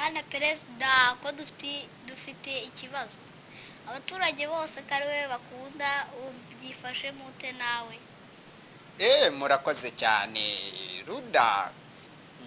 bwana perezida ko dufite ikibazo abaturage bose ko ari we bakunda byifashe mute nawe murakoze cyane ruda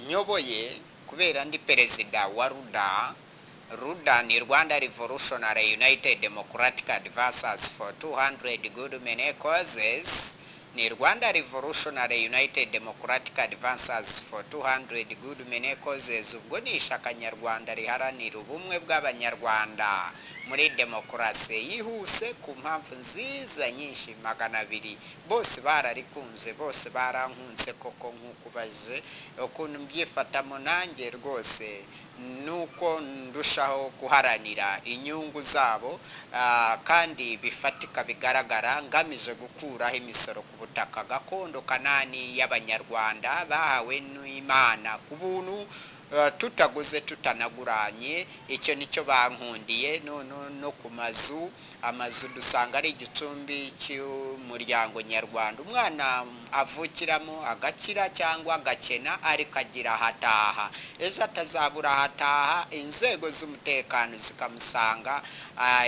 nyoboye kubera ndi perezida wa ruda ni Rwanda Revolutionary United Democratic Advisors for 200 good many causes ni Rwanda Revolutionary United Democratic Advisors for 200 good many causes ubwo ni ishyaka nyarwanda riharanira ubumwe bw'abanyarwanda muri demokarasi yihuse ku mpamvu nziza nyinshi 200 bose bararikunze bose barankunze koko nk'ukubaje ukuntu mbyifatamo nanjye rwose nuko ndushaho guharanira inyungu zabo kandi bifatika bigaragara ngamije gukuraho imisoro ku butaka gakondo kanani y'abanyarwanda bahawe n'Imana ku buntu tutaguze tutanaguranye icyo nicyo bankundiye no ku amazu dusanga ari igicumbi cy'umuryango nyarwanda umwana avukiramo agakira cyangwa agakena ariko agira hataha ejo atazabura hataha inzego z'umutekano zikamusanga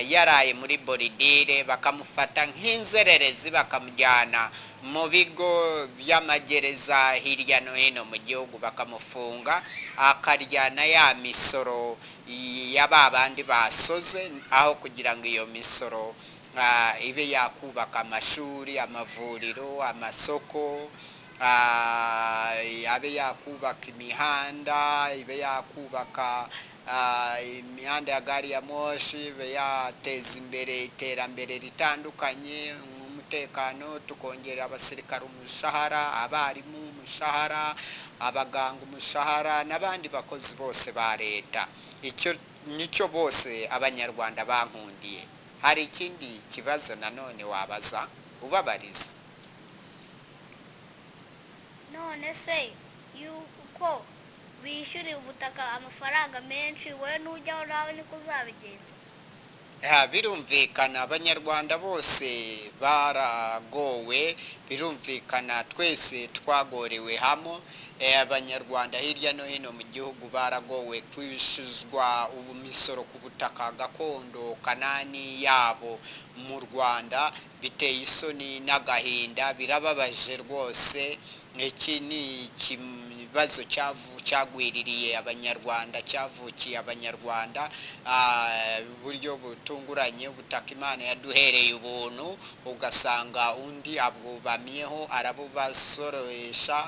yaraye muri boridire bakamufata nk'inzererezi bakamujyana mu bigo by'amagereza hirya no hino mu gihugu bakamufunga akaryana ya misoro y'ababandi basoze aho kugira ngo iyo misoro ibe yakubaka amashuri amavuriro amasoko abe yakubaka imihanda ibe yakubaka imihanda ya gari ya moshi ibe yateza imbere iterambere ritandukanye umutekano tukongera abasirikare umushahara abarimu umushahara abaganga umushahara n'abandi bakozi bose ba leta icyo nicyo bose abanyarwanda bankundiye hari ikindi kibazo nanone wabaza ubabariza none se yuko bishyuriye ubutaka amafaranga menshi we n'ujyaho nawe niko uzabigenza birumvikana abanyarwanda bose baragowe birumvikana twese twagorewe hamwe abanyarwanda hirya no hino mu gihugu baragowe kwishyuzwa imisoro ku butaka gakondo kanani yabo mu Rwanda biteye isoni n'agahinda birababaje rwose iki ni ikibazo cyagwiririye abanyarwanda cyavukiye abanyarwanda buryo butunguranye ubutaka Imana yaduhereye ubuntu ugasanga undi abwubamyeho arabubasoresha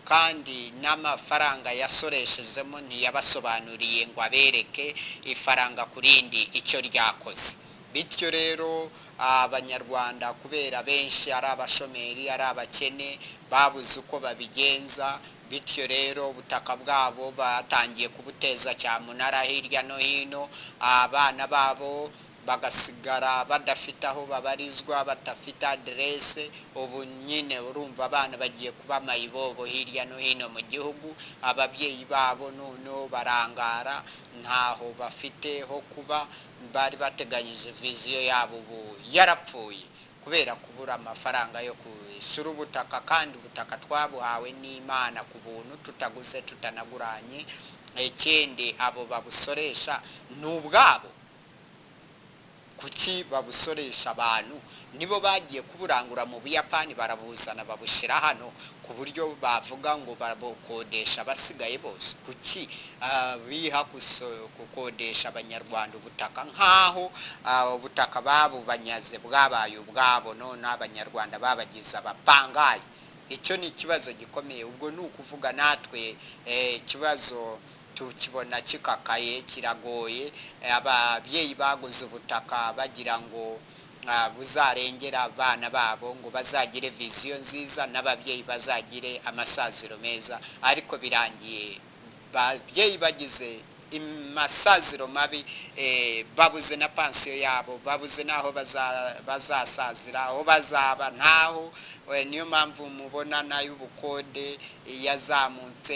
kandi n'amafaranga yasoreshejemo ntiyabasobanuriye ngo abereke ifaranga kurindi icyo ryakoze bityo rero abanyarwanda kubera benshi ari abashomeri ari abakene babuze uko babigenza bityo rero ubutaka bwabo batangiye kubuteza cyamunara hirya no hino abana babo bagasigara badafite aho babarizwa badafite aderese ubu nyine urumva abana bagiye kuba mayibobo hirya no hino mu gihugu ababyeyi babo none barangara ntaho bafite ho kuba bari bateganyije viziyo yabo ubu yarapfuye kubera kubura amafaranga yo kwishyura ubutaka kandi ubutaka twabuhawe n'Imana ku buntu tutaguze tutanaguranye ikindi abo babusoresha n'ubwabo kuki babusoresha abantu nibo bagiye kuburangura mu Buyapani barabuzana babushyira hano ku buryo bavuga ngo babukodesha basigaye bose kuki biha gukodesha abanyarwanda ubutaka nkaho ubutaka babubanyaze bwabaye ubwabo none abanyarwanda babagize abapangayi icyo ni ikibazo gikomeye ubwo ni ukuvuga natwe ikibazo tukibona kikakaye kiragoye ababyeyi baguze ubutaka bagira ngo buzarengera abana babo ngo bazagire viziyo nziza n'ababyeyi bazagire amasaziro meza ariko birangiye ababyeyi bagize amasaziro mabi babuze na pansiyo yabo babuze n'aho bazasazira aho bazaba ntaho niyo mpamvu mubona n'ay'ubukode yazamutse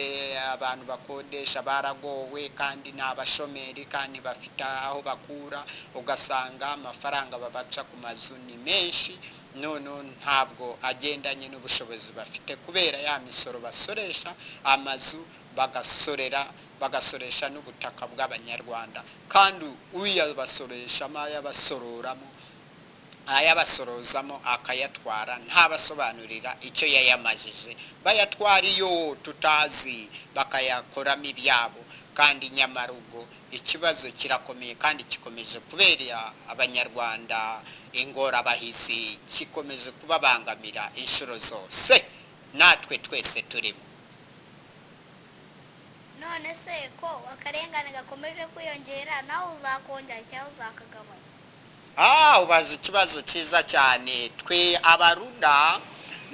abantu bakodesha baragowe kandi ni abashomeri kandi bafite aho bakura ugasanga amafaranga babaca ku mazu ni menshi none ntabwo agendanye n'ubushobozi bafite kubera ya misoro basoresha amazu bagasoresha n'ubutaka bw'abanyarwanda kandi uyabasoresha ayabasorozamo akayatwara ntabasobanurira icyo yayamajije bayatwara iyo tutazi bakayakoramo ibyabo kandi nyamara ubwo ikibazo kirakomeye kandi gikomeje kubera abanyarwanda ingorabahizi gikomeje kubabangamira inshuro zose natwe twese turimo. none se ko akarengane gakomeje kwiyongera nawe uzakongera cyangwa uzakagabanya? ubaza ikibazo cyiza cyane. Twe abaruda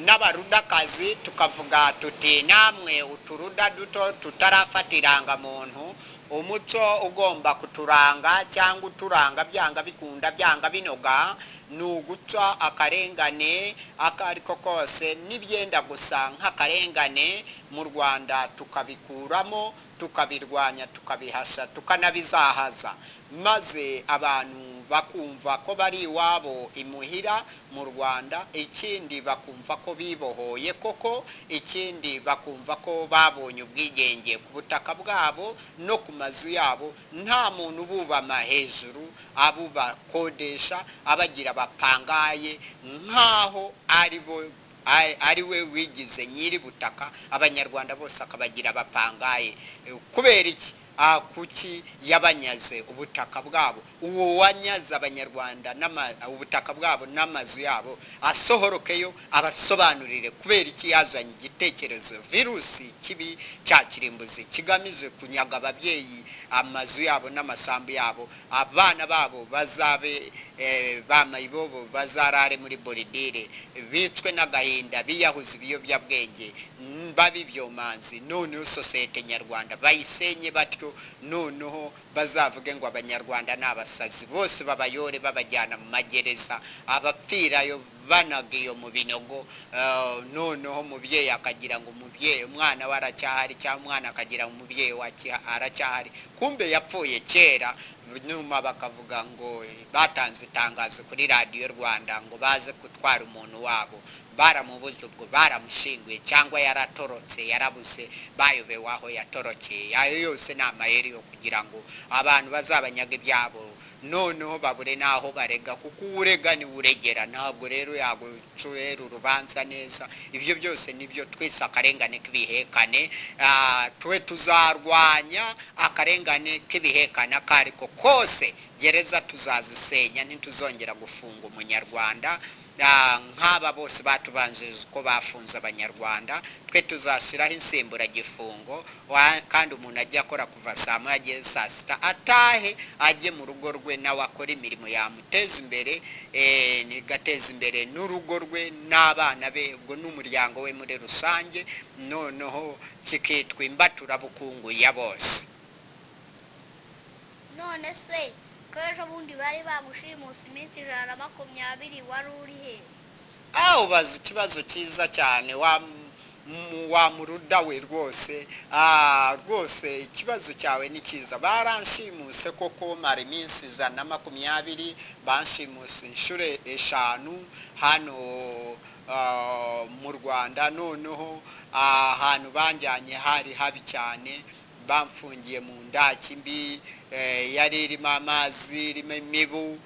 n'abarudakazi tukavuga tuti namwe uturuda duto tutarafata irangamuntu, umuco ugomba kuturanga cyangwa uturanga byanga bikunda byanga binoga ni uguca akarengane ako ariko kose n'ibyenda gusa nk'akarengane mu Rwanda tukabikuramo tukabirwanya tukabihasha tukanabizahaza maze abantu bakumva ko bari iwabo imuhira mu Rwanda, ikindi bakumva ko bibohoye koko, ikindi bakumva ko babonye ubwigenge ku butaka bwabo no ku mazu yabo, nta muntu ububama hejuru abubakodesha abagira bapangaye nk'aho ari we wigize nyiri butaka, abanyarwanda bose akabagira bapangaye. Kubera iki? Kuki yabanyaze ubutaka bwabo? Uwo wanyaze abanyarwanda ubutaka bwabo n'amazu yabo asohorokeyo abasobanurire kubera iki yazanye igitekerezo virusi kibi cya kirimbuzi kigamije kunyaga ababyeyi amazu yabo n'amasambu yabo, abana babo bazabe bamayibobo bazarare muri boridire, bicwe n'agahinda, biyahuza ibiyobyabwenge, babibyomanzi, noneho sosiyete nyarwanda bayisenye batyo, noneho bazavuge ngo abanyarwanda ni abasazi, bose babayore babajyana mu magereza, abapfirayo banaga iyo mu binogo, noneho umubyeyi akagira ngo umwana we aracyahari cyangwa umwana akagira ngo umubyeyi we aracyahari, kumbe yapfuye kera. Nyuma bakavuga ngo batanze itangazo kuri radiyo Rwanda ngo baze gutwara umuntu wabo, baramubuze ubwo baramushinguye cyangwa yaratorotse yarabuze, bayobewe aho yatorokeye. Ayo yose ni amayeri yo kugira ngo abantu bazabanyaga ibyabo, noneho babure n'aho barega, kuko urega ni uregera, ntabwo rero yagucurera urubanza neza. Ibyo byose nibyo twese akarengane k'ibihekane, twe tuzarwanya akarengane k'ibihekane akariko kose. Gereza tuzazisenya, ntituzongera gufunga umunyarwanda nk'aba bose batubanjije uko bafunze abanyarwanda. Twe tuzashyiraho insimburagifungo, kandi umuntu ajya akora kuva saa moya ageze saa sita, atahe ajye mu rugo rwe nawe akora imirimo yamuteza imbere, nigateza imbere n'urugo rwe n'abana be, ubwo n'umuryango we muri rusange, noneho kikitwa imbaturabukungu ya bose. none se ko ejo bundi bari bagushimusa iminsi 120 wari uri he? Ubaza ikibazo cyiza cyane wa muruda we rwose. Rwose ikibazo cyawe ni cyiza. Baranshimuse koko mara iminsi 120, banshimuse inshuro 5 hano mu Rwanda, noneho ahantu banjyanye hari habi cyane, bamfungiye mu ndaki mbi yari irimo amazi, irimo imibu,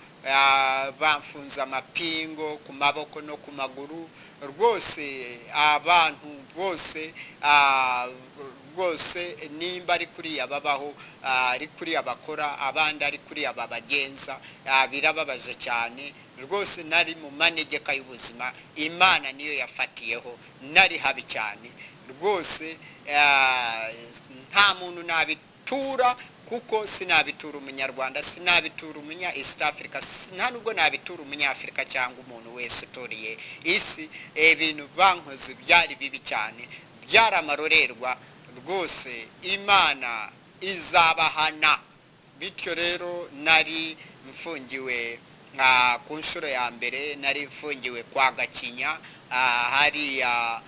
bamfunze amapingo ku maboko no ku maguru. Rwose abantu bose nimba ari kuriya babaho, ari kuriya bakora, abandi ari kuriya babagenza, birababaje cyane rwose. Nari mu manegeka y'ubuzima, Imana niyo yafatiyeho, nari habi cyane rwose. Nta muntu nabitura, kuko sinabitura umunyarwanda, sinabitura umunya East Africa, nta nubwo nabitura umunyafurika cyangwa umuntu wese uturiye isi. Ibintu bankoze byari bibi cyane, byari amarorerwa rwose. Imana izabahana. Bityo rero nari mfungiwe ku nshuro ya mbere, nari mfungiwe kwa Gakinya, hariya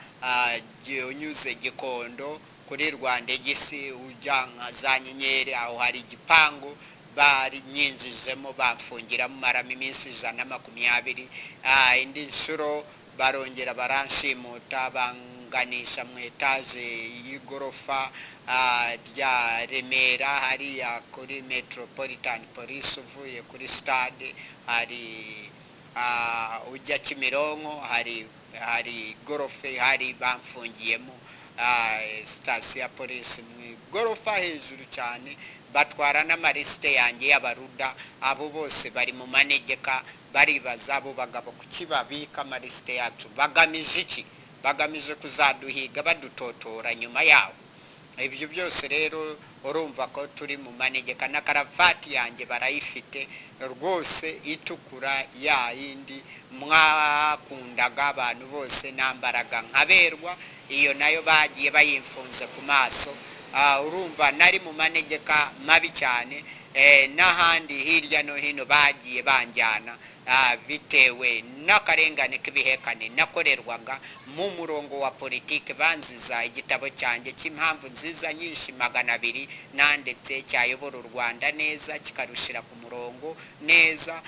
unyuze Gikondo kuri Rwandegisi ujya nka za Nyenyeri, aho hari igipangu banyinjijemo bamfungiramo maramo iminsi 120. Indi nshuro barongera baranshimuta banganisha mu etaje y'igorofa rya Remera hariya kuri Metropolitan Police uvuye kuri stade hari ujya Kimironko hari gorofe hari bamfungiyemo sitasiyo ya polisi mu igorofa hejuru cyane batwara n'amarisite yanjye y'abaruda abo bose bari mu manegeka baribaza abo bagabo kuki babika amarisite yacu bagamije iki bagamije kuzaduhiga badutotora nyuma yaho ibyo byose rero urumva ko turi mu manegeka na karavati yanjye barayifite rwose itukura ya yindi mwakundaga abantu bose nambaraga nkaberwa iyo nayo bagiye bayimfunze ku maso urumva nari mu manegeka mabi cyane n'ahandi hirya no hino bagiye banjyana bitewe n'akarengane k'ibihekane nakorerwaga mu murongo wa politike banziza igitabo cyanjye cy'impamvu nziza nyinshi 200 nanditse cyayobora u Rwanda neza kikarushira ku murongo neza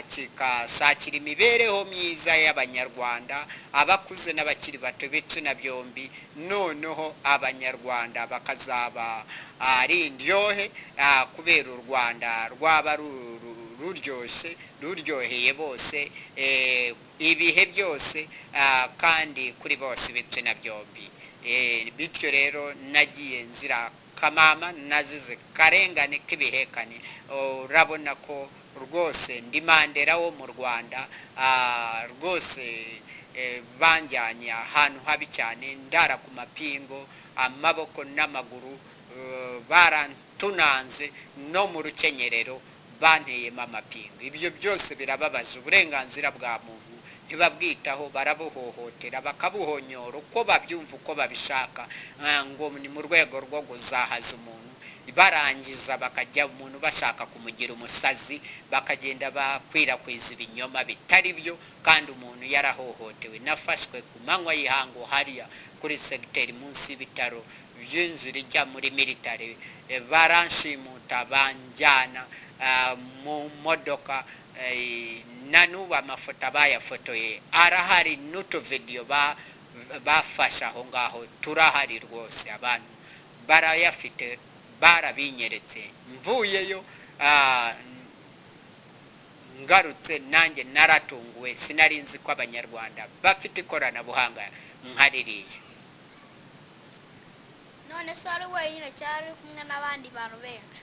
kikashakira imibereho myiza y'abanyarwanda abakuze n'abakiri bato b'ibitsina byombi noneho abanyarwanda bakazaba ari indyohe kubera u Rwanda rwaba ruryoheye bose ibihe byose kandi kuri bose ibitsina byombi bityo rero nagiye nzira kamama nazize karengane k'ibihekane urabona ko rwose ndi Mandela wo mu Rwanda rwose banjyanye ahantu habi cyane ndara ku mapingo amaboko n'amaguru barantunanze no mu rukenyerero banteyemo amapingo ibyo byose birababaje uburenganzira bwa muntu ntibabwitaho barabuhohotera bakabuhonyora uko babyumva uko babishaka ngo ni mu rwego rwo guzahaza umuntu barangiza bakajya umuntu bashaka kumugira umusazi bakagenda bakwirakwiza ibinyoma bitari byo kandi umuntu yarahohotewe nafashwe ku manywa y'ihango hariya kuri segiteri munsi y'ibitaro by'inzira ijya muri military baranshimuta banjyana mu modoka nanubu amafoto bayafotoye arahari n'utuvidiyo bafashe aho ngaho turahari rwose abantu barayafite barabinyeretse mvuyeyo ngarutse nanjye naratunguwe sinari nzi ko abanyarwanda bafite ikoranabuhanga nkaririye none se ari wenyine cyari kumwe n'abandi bantu benshi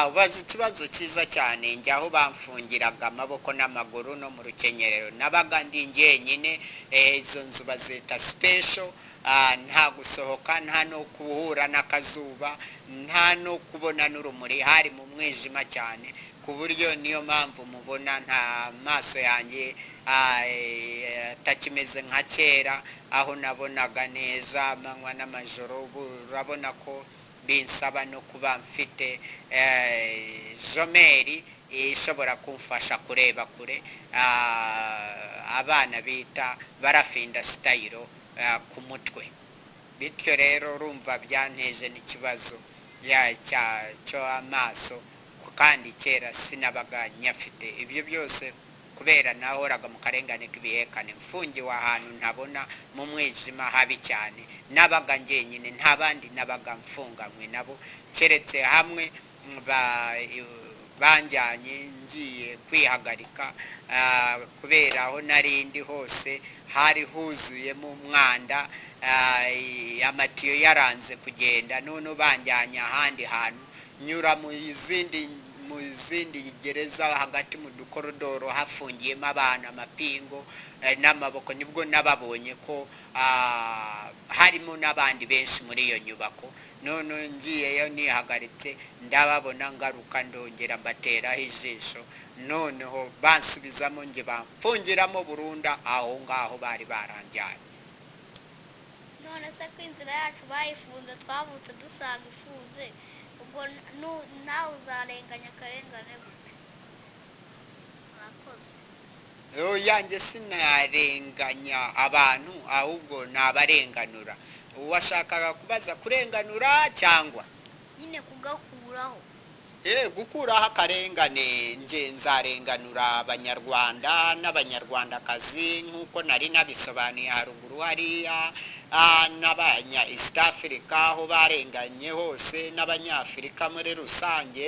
ubaza ikibazo cyiza cyane njya aho bamfungiraga amaboko n'amaguru no mu rukenyerero nabaga ndi njyenyine izo nzu bazita special nta gusohoka nta no kuhura n'akazuba nta no kubona n'urumuri hari mu mwijima cyane ku buryo niyo mpamvu mubona nta maso yanjye atakimeze nka kera aho nabonaga neza amanywa n'amajoro urabona ko binsaba no kuba mfite jomeri ishobora kumfasha kureba kure abana bita barafinda style ku mutwe bityo rero urumva byanteje n'ikibazo cyo amaso kandi kera sinabaga nyafite ibyo byose kubera nahoraga mu karengane k'ibihekane mfungiwe ahantu ntabona mu mwijima habi cyane nabaga njyenyine nta bandi nabaga mfunganywe nabo keretse hamwe banjyanye ngiye kwihagarika kubera aho nari ndi hose hari huzuyemo umwanda amatiyo yaranze kugenda none banjyanye ahandi hantu nyura mu zindi gereza hagati mu dukorodoro hafungiyemo abana amapingo n'amaboko nibwo nababonye ko harimo n'abandi benshi muri iyo nyubako none ngiyeyo nihagaritse ndababona ngaruka ndongera mbateraho ijisho noneho bansubizamo nge bamfungiramo burundu aho ngaho bari baranjyanye none se ko inzira yacu bayifunze twavutse dusanga ifunze ubwo nawe uzarenganya akarengane gute murakoze yanjye sinarenganya abantu ahubwo nabarenganura uwashakaga kubaza kurenganura cyangwa nyine kugakuraho gukuraho akarengane nge nzarenganura abanyarwanda n'abanyarwandakazi nk'uko nari nabisobanuye haruguru hariya, n'abanya East Africa aho barenganye hose, n'abanyafurika muri rusange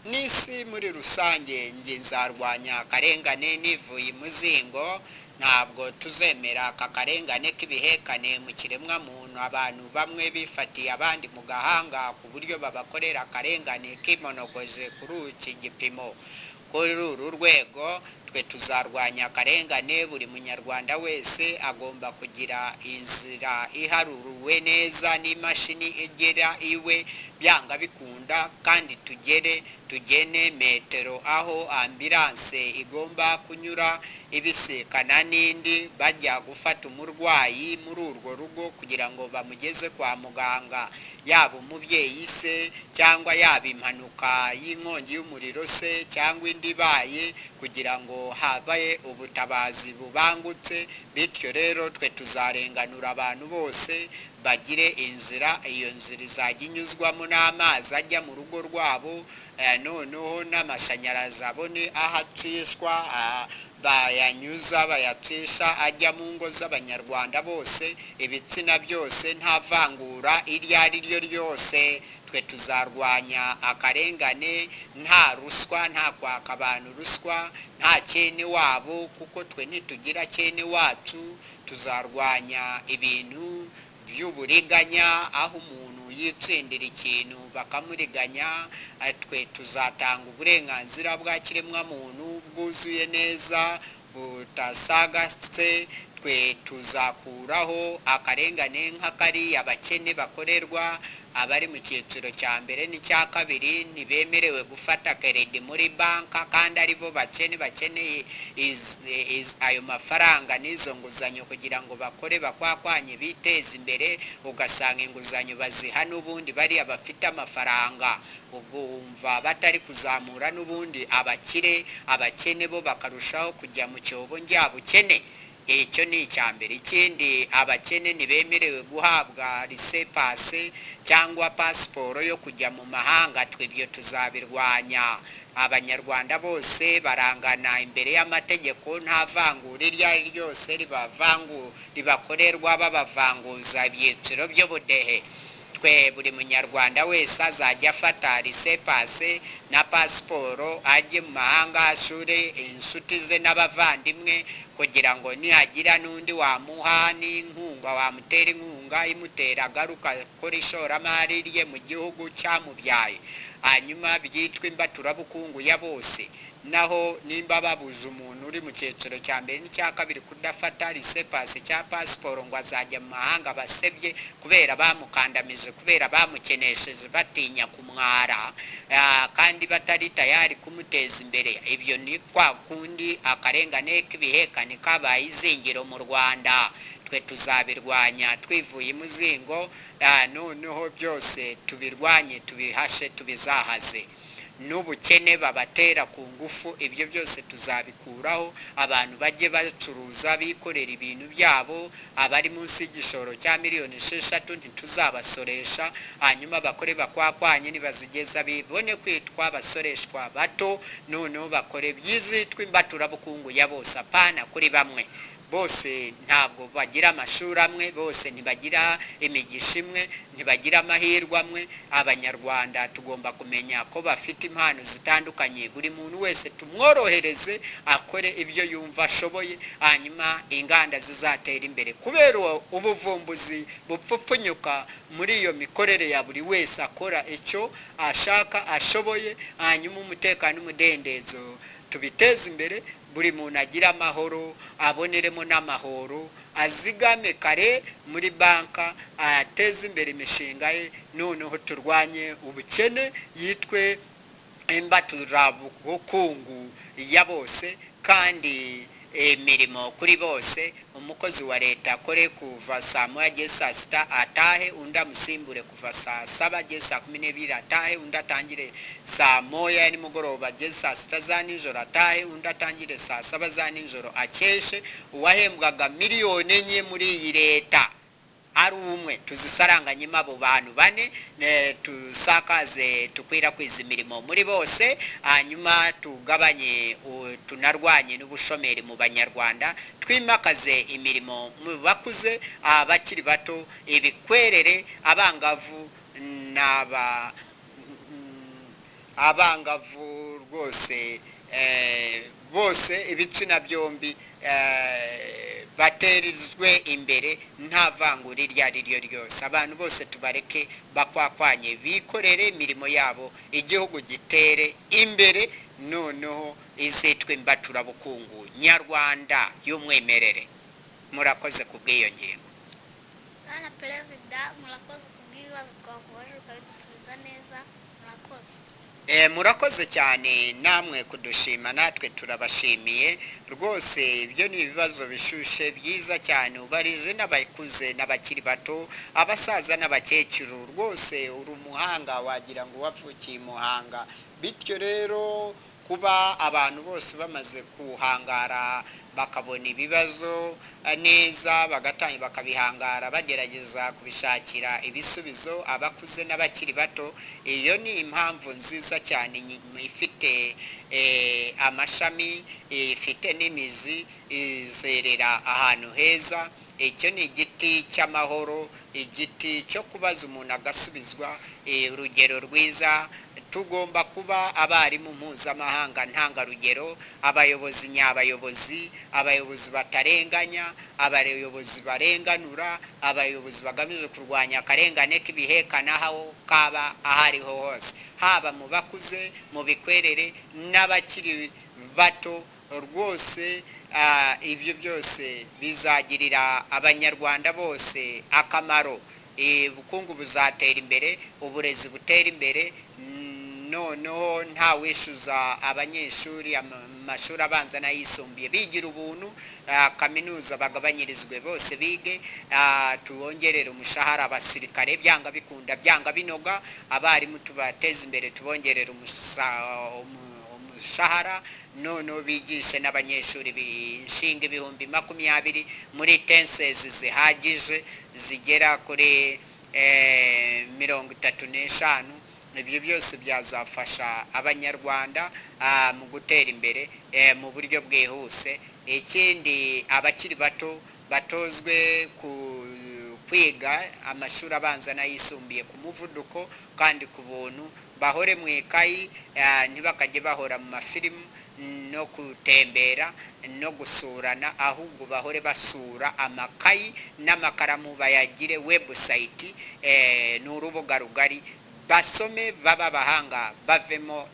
n'isi muri rusange. Nge nzarwanya akarengane nivuye imuzingo. Ntabwo tuzemera aka karengane k'ibihekane mu kiremwa muntu, abantu bamwe bifatiye abandi mu gahanga ku buryo babakorera akarengane kimonogoje kuri iki gipimo. Kuri uru rwego twe tuzarwanya akarengane. Buri munyarwanda wese agomba kugira inzira iharuruwe neza n'imashini igera iwe byanga bikunda, kandi tugene metero aho ambilanse igomba kunyura ibisikana n'indi bajya gufata umurwayi muri urwo rugo kugira ngo bamugeze kwa muganga, yaba umubyeyi se cyangwa yaba impanuka y'inkongi y'umuriro se cyangwa indi ibaye, kugira ngo habaye ubutabazi bubangutse. Bityo rero twe tuzarenganura abantu bose bagire inzira, iyo nzira izajya inyuzwamo n'amazi ajya mu rugo rwabo, noneho n'amashanyarazi abone aho acishwa, bayacisha ajya mu ngo z'abanyarwanda bose, ibitsina byose nta vangura iryo ari ryo ryose. Twe tuzarwanya akarengane, nta ruswa, nta kwaka abantu ruswa, nta cyene wabo, kuko twe ntitugira cyene wacu. Tuzarwanya ibintu by'uburiganya, aho umuntu yitsindira ikintu bakamuriganya. Twe tuzatanga uburenganzira bwa kiremwamuntu bwuzuye neza butasagase. Twe tuzakuraho akarengane nk'akariya abakene bakorerwa. Abari mu cyiciro cya mbere n'icya kabiri ntibemerewe gufata keredi muri banka, kandi aribo bakeneye ayo mafaranga n'izo nguzanyo kugira ngo bakore bakwakwanye biteze imbere. Ugasanga inguzanyo baziha n'ubundi bariya bafite amafaranga, ubwo wumva batari kuzamura n'ubundi abakene bo bakarushaho kujya mu cyobo njyabukene. Icyo ni icya mbere. Ikindi, abakene ntibemerewe guhabwa risepase cyangwa pasiporo yo kujya mu mahanga. Twe ibyo tuzabirwanya. Abanyarwanda bose barangana imbere y'amategeko, nta vangura iryo ari ryose ribakorerwa babavanguza ibyiciro by'ubudehe. Twe buri munyarwanda wese azajya afata risepase na pasiporo, ajye mu mahanga asure inshuti ze n'abavandimwe, kugira ngo nihagira n'undi wamuha n'inkunga, wamutera inkunga imutera agaruka akora ishoramari rye mu gihugu cyamubyaye, hanyuma byitwa imbaturabukungu ya bose. Naho nimba babuze umuntu uri mu cyiciro cya mbere n'icya kabiri kudafata risepase cya pasiporo ngo azajya mu mahanga basebye kubera bamukandamije, kubera bamukenesheje batinya kumwara, kandi batari tayari kumuteza imbere, ibyo ni kwa kundi akarengane k'ibihekane kabaye izingiro mu Rwanda. Twe tuzabirwanya twivuye imuzingo, noneho byose tubirwanye, tubihashe, tubizahaze. N'ubukene babatera ku ngufu, ibyo byose tuzabikuraho. Abantu bajye bacuruza bikorera ibintu byabo, abari munsi y'igishoro cya miliyoni 6 ntituzabasoresha, hanyuma bakore bakwakwanye nibazigeza bibone kwitwa abasoreshwa bato, noneho bakore byizitwa imbaturabukungu ya bose, apana kuri bamwe. Bose ntabwo bagira amashuri amwe, bose ntibagira imigisha imwe, ntibagira amahirwe amwe. Abanyarwanda tugomba kumenya ko bafite impano zitandukanye, buri muntu wese tumworohereze akore ibyo yumva ashoboye, hanyuma inganda zizatera imbere, kubera ubuvumbuzi bupfupfunyuka muri iyo mikorere ya buri wese akora icyo ashaka ashoboye, hanyuma umutekano n'umudendezo tubiteze imbere. Buri muntu agira amahoro, aboneremo n'amahoro, azigame kare muri banka, ateze imbere imishinga ye, noneho turwanye ubukene, yitwe imbaturabukungu ya bose, kandi imirimo kuri bose. Umukozi wa leta akore kuva saa moya ageze saa sita atahe, undi amusimbure kuva saa 7 ageze saa 12 atahe, undi atangire saa moya ya nimugoroba ageze saa 6 za nijoro atahe, undi atangire saa 7 za nijoro akeshe. Uwahembwaga miliyoni enye muri iyi leta ari umwe tuzisaranganyemo abo bantu bane tusakaze tukwirakwiza imirimo muri bose hanyuma tugabanye tunarwanye n'ubushomeri mu banyarwanda twimakaze imirimo mu bakuze abakiri bato ibikwerere abangavu abangavu rwose bose ibitsina byombi baterizwe imbere nta vangura iryo ari ryo ryose abantu bose tubareke bakwakwanye bikorere imirimo yabo igihugu gitere imbere noneho izitwa imbaturabukungu nyarwanda y'umwimerere murakoze ku bw'iyo ngingo bwana perezida murakoze ku bw'ibibazo twakubaje ukabidusubiza neza murakoze murakoze cyane namwe kudushima natwe turabashimiye rwose ibyo ni ibibazo bishushe byiza cyane ubarije n'abakuze n'abakiri bato abasaza n'abakecuru rwose uri umuhanga wagira ngo wavukiye muhanga bityo rero kuba abantu bose bamaze kuhangara bakabona ibibazo neza bagatangira bakabihangara bagerageza kubishakira ibisubizo abakuze n'abakiri bato iyo ni impamvu nziza cyane ifite amashami ifite n'imizi izerera ahantu heza icyo ni igiti cy'amahoro igiti cyo kubaza umuntu agasubizwa urugero rwiza tugomba kuba abarimu mpuzamahanga ntangarugero abayobozi nyabayobozi abayobozi batarenganya abayobozi barenganura abayobozi bagamije kurwanya akarengane k'ibihekana aho kaba ahariho hose haba mu bakuze mu bikwerere n'abakiri bato rwose ibyo byose bizagirira abanyarwanda bose akamaro ubukungu buzatera imbere uburezi butera imbere noneho nta wishyuza abanyeshuri amashuri abanza n'ayisumbuye bigira ubuntu kaminuza bagabanyirizwe bose bige tubongerere umushahara abasirikare byanga bikunda byanga binoga abarimu tubateze imbere tubongerere umushahara noneho bigishe n'abanyeshuri bishinga 20,000 muri tensezi zihagije zigera kuri 35 ibyo byose byazafasha abanyarwanda mu gutera imbere mu buryo bwihuse ikindi abakiri bato batozwe kwiga amashuri abanza n'ayisumbuye ku muvuduko kandi ku buntu bahore mu ikayi ntibakajye bahora mu mafilimu no gutembera no gusurana ahubwo bahore basura amakayi n'amakaramu bayagire webusayiti ni urubuga rugari basome baba abahanga bavemo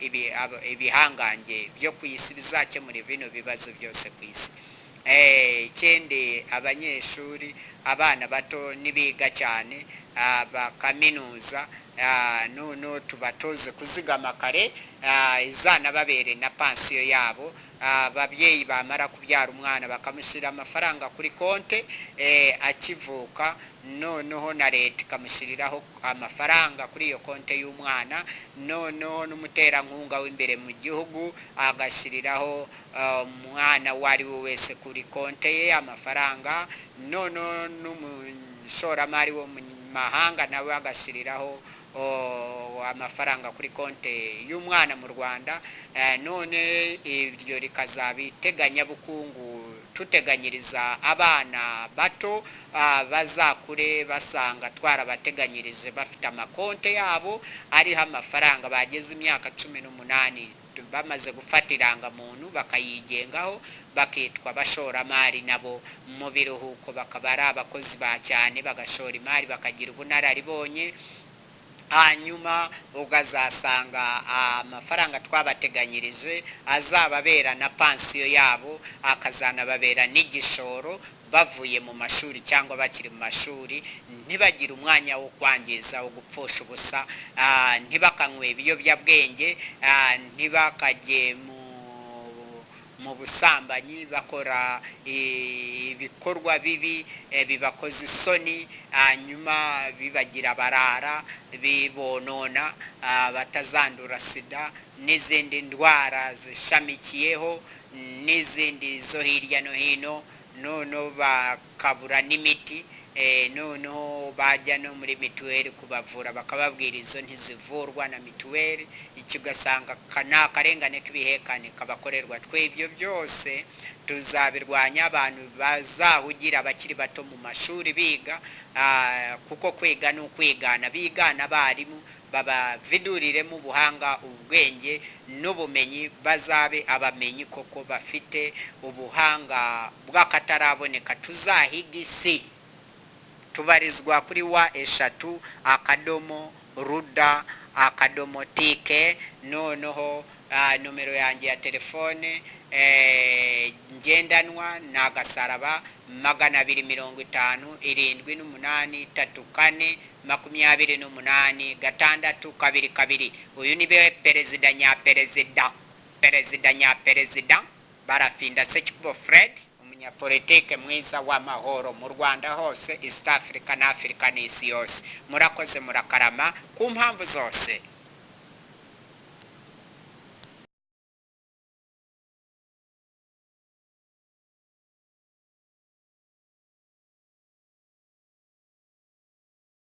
ibihangange byo ku isi bizakemura bino bibazo byose ku isi ikindi abanyeshuri abana bato nibiga cyane bakaminuza noneho tubatoze kuzigama kare izanababere na pansiyo yabo ababyeyi bamara kubyara umwana bakamushyira amafaranga kuri konte akivuka noneho na leta ikamushyiriraho amafaranga kuri iyo konte y'umwana noneho n'umuterankunga w'imbere mu gihugu agashyiriraho umwana uwo ari we wese kuri konte ye amafaranga noneho n'umushoramari wo mu mahanga nawe agashyiriraho amafaranga kuri konte y'umwana mu Rwanda none iryo rikazaba iteganyabukungu tuteganyiriza abana bato bazakure basanga twarabateganyirije bafite amakonte yabo ariho amafaranga bageze imyaka 18 bamaze gufata irangamuntu bakayigengaho bakitwa abashoramari nabo mu biruhuko bakaba ari abakozi ba cyane bagashora imari bakagira ubunararibonye hanyuma ukazasanga amafaranga twabateganyirije azababera na pansiyo yabo akazanababera n'igishoro bavuye mu mashuri cyangwa bakiri mu mashuri ntibagire umwanya wo kwangiza wo gupfusha ubusa ntibakanywe ibiyobyabwenge ntibakajye mu busambanyi bakora ibikorwa bibi bibakoze isoni hanyuma bibagira barara bibonona batazandura sida n'izindi ndwara zishamikiyeho n'izindi zo hirya no hino noneho bakabura n'imiti noneho bajya no muri mituweli kubavura bakababwira izo ntizivurwa na mituweli, icyo ugasanga ni akarengane k'ibihekane kabakorerwa. Ibyo byose tuzabirwanya, abantu bazahugira abakiri bato mu mashuri biga, kuko kwiga ni ukwigana, bigana abarimu babaviduriremo ubuhanga, ubwenge n'ubumenyi, bazabe abamenyi koko bafite ubuhanga bw'akataraboneka. tuzahiga isi. Tubarizwa kuri wa@ruda.tk, noneho nomero yanjye ya telefone ngendanwa ni agasaraba 250 78 34 28 622. Uyu ni perezida nyaperezida Barafinda Sekikubo Fred, umunyapolitike mwiza w'amahoro mu Rwanda hose, East Africa na Africa n'isi yose. Murakoze, murakarama ku mpamvu zose.